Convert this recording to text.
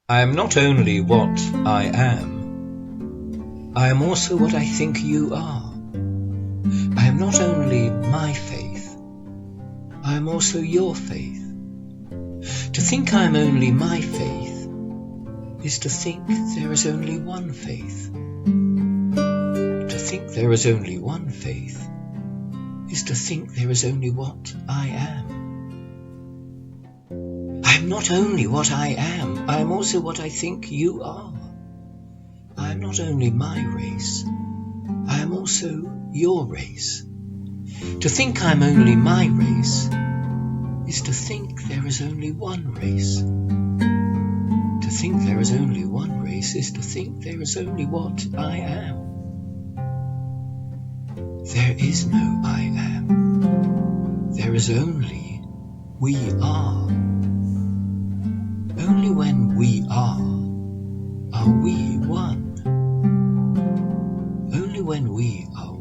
I am not only what I am also what I think you are. I am not only my faith, I am also your faith. To think I am only my faith is to think there is only one faith. To think there is only one faith is to think there is only what I am. I am not only what I am also what I think you are. I am not only my race, I am also your race. To think I am only my race is to think there is only one race. To think there is only one race is to think there is only what I am. There is no I am. There is only we are. Only when we are we one. Only when we are